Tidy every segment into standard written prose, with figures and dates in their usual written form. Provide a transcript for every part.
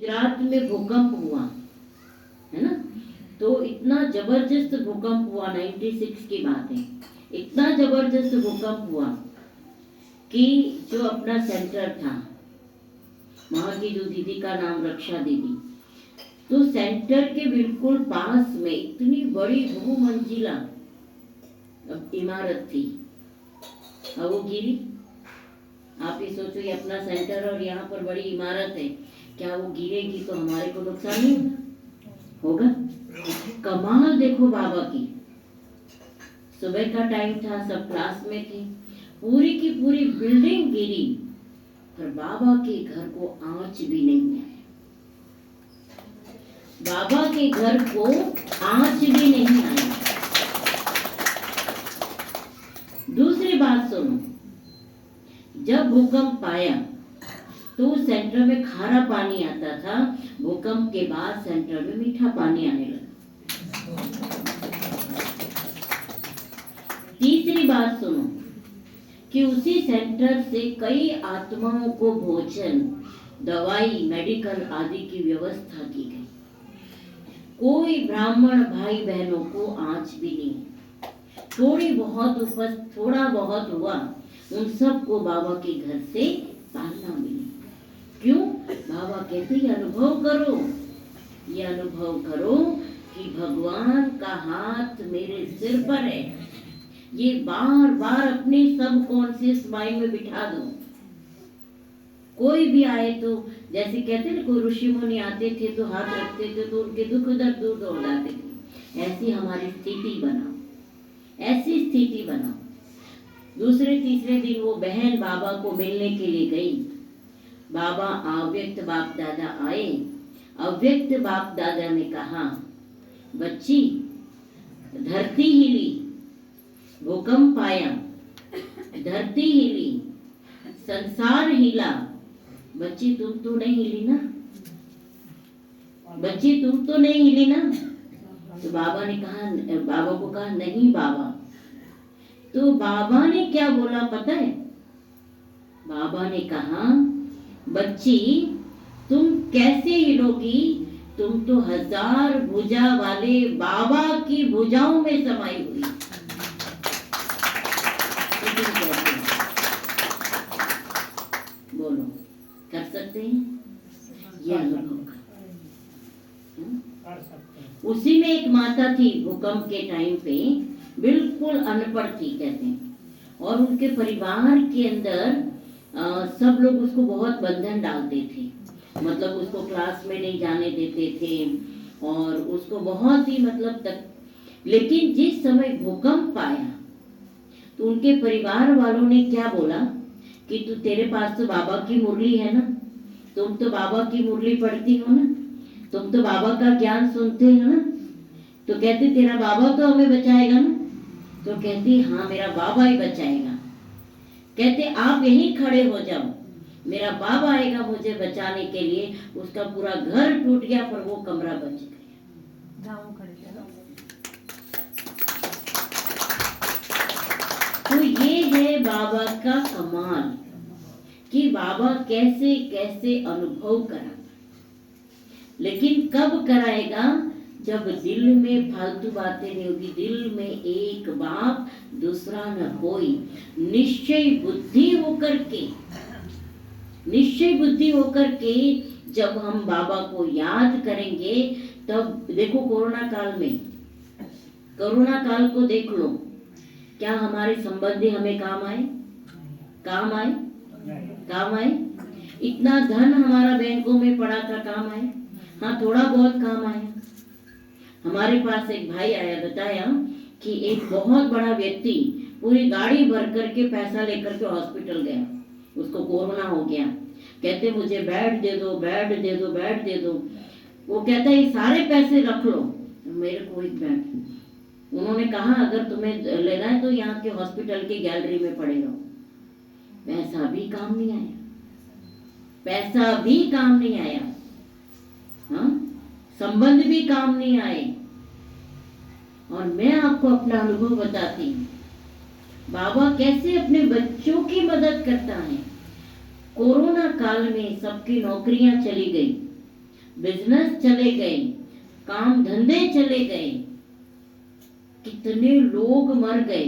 गुजरात में भूकंप हुआ है ना, तो इतना जबरदस्त भूकंप हुआ, 96 की बात है। इतना जबरदस्त भूकंप हुआ कि जो अपना सेंटर था, वहां की जो दीदी का नाम रक्षा दीदी, तो सेंटर के बिल्कुल पास में इतनी बड़ी बहुमंजिला इमारत थी और वो गिरी। आप ये सोचो, ये अपना सेंटर और यहाँ पर बड़ी इमारत है, क्या वो गिरेगी तो हमारे को नुकसान नहीं होगा? कमाल देखो बाबा की। सुबह का टाइम था, सब क्लास में थे, पूरी की पूरी बिल्डिंग गिरी, पर बाबा के घर को आंच भी नहीं आया। बाबा के घर को आंच भी नहीं आया। दूसरी बात सुनो, जब भूकंप आया तो सेंटर में खारा पानी आता था, भूकंप के बाद सेंटर में मीठा पानी आने लगा। तीसरी बात सुनो कि उसी सेंटर से कई आत्माओं को भोजन, दवाई, मेडिकल आदि की व्यवस्था की गई। कोई ब्राह्मण भाई बहनों को आंच भी नहीं। थोड़ा बहुत हुआ, उन सबको बाबा के घर से ताड़ना मिली। क्यों? बाबा कहते ये अनुभव करो कि भगवान का हाथ मेरे सिर पर है। ये बार बार अपने सब कॉन्शियस माइंड में बिठा दो। कोई भी आए तो, जैसे कहते हैं कोई ऋषि मुनि आते थे तो हाथ रखते थे तो उनके दुख दर्द दूर हो जाते थे। ऐसी हमारी स्थिति बनाओ, ऐसी स्थिति बनाओ। दूसरे तीसरे दिन वो बहन बाबा को मिलने के लिए गई। बाबा अव्यक्त बाप दादा आए। अव्यक्त बाप दादा ने कहा, बच्ची धरती हिली, भूकंप आया, धरती हिली, संसार हिला, बच्ची तुम तो नहीं हिली ना, बच्ची तुम तो नहीं हिली ना। तो बाबा ने कहा, बाबा को कहा नहीं बाबा। तो बाबा ने क्या बोला पता है? बाबा ने कहा, बच्ची तुम कैसे हिलोगी, तुम तो 1000 भुजा वाले बाबा की भुजाओं में समाई हुई। बोलो, कर सकते हैं? ये अनुभव उसी में एक माता थी, भूकंप के टाइम पे बिल्कुल अनपढ़ थी कहते हैं, और उनके परिवार के अंदर सब लोग उसको बहुत बंधन डालते थे, मतलब उसको क्लास में नहीं जाने देते थे और उसको बहुत ही मतलब तक। लेकिन जिस समय भूकंप आया तो उनके परिवार वालों ने क्या बोला कि तू, तेरे पास तो बाबा की मुरली है ना, तुम तो बाबा की मुरली पढ़ती हो ना, तुम तो बाबा का ज्ञान सुनते हो ना, तो कहते तेरा बाबा तो हमें बचाएगा ना। तो कहती हाँ मेरा बाबा ही बचाएगा। कहते आप यहीं खड़े हो जाओ, मेरा बाबा आएगा मुझे बचाने के लिए। उसका पूरा घर टूट गया पर वो कमरा बच गया। तो ये है बाबा का कमाल कि बाबा कैसे कैसे अनुभव करा। लेकिन कब कराएगा? जब दिल में फालतू बातें नहीं होगी, दिल में एक बाप दूसरा न कोई, निश्चय बुद्धि होकर के जब हम बाबा को याद करेंगे, तब देखो कोरोना काल को देख लो, क्या हमारे संबंधी हमें काम आए? इतना धन हमारा बैंकों में पड़ा था, काम आए? हाँ, थोड़ा बहुत काम आया। हमारे पास एक भाई आया, बताया कि एक बहुत बड़ा व्यक्ति पूरी गाड़ी भर करके पैसा लेकर के हॉस्पिटल गया, उसको कोरोना हो गया। कहते मुझे बेड दे दो। वो कहता है ये सारे पैसे रख लो, मेरे को एक बेड। उन्होंने कहा अगर तुम्हें लेना है तो यहाँ के हॉस्पिटल की गैलरी में पड़े रहो। पैसा भी काम नहीं आया, हाँ, संबंध भी काम नहीं आए। और मैं आपको अपना अनुभव बताती हूँ, बाबा कैसे अपने बच्चों की मदद करता है। कोरोना काल में सबकी नौकरियां चली गई, बिजनेस चले गए, काम धंधे चले गए, कितने लोग मर गए।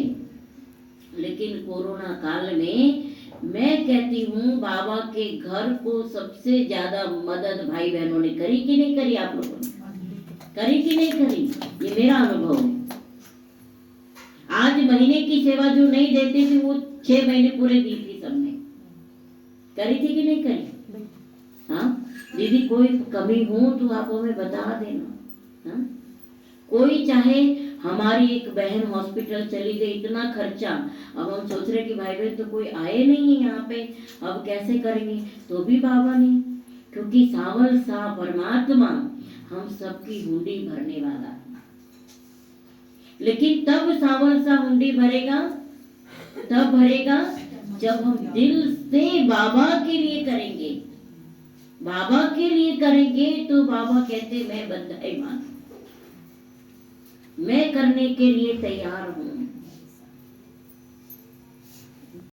लेकिन कोरोना काल में मैं कहती हूँ बाबा के घर को सबसे ज्यादा मदद भाई बहनों ने करी कि नहीं करी? आप लोगों ने करी कि नहीं करी? ये मेरा अनुभव है। आज महीने की सेवा जो नहीं देते थे वो 6 महीने पूरे दी थी सबने। करी थी कि नहीं करी? हाँ दीदी, कोई कमी हो तो आप हमें बता देना। हाँ? कोई चाहे हमारी एक बहन हॉस्पिटल चली गई, इतना खर्चा, अब हम सोच रहे कि भाई बहन तो कोई आए नहीं है यहाँ पे, अब कैसे करेंगे? तो भी बाबा ने, क्योंकि सावल सा परमात्मा हम सबकी हुंडी भरने वाला है। लेकिन तब सावल सा हुंडी भरेगा, तब भरेगा जब हम दिल से बाबा के लिए करेंगे। बाबा के लिए करेंगे तो बाबा कहते मैं बंधाई मान, मैं करने के लिए तैयार हूं।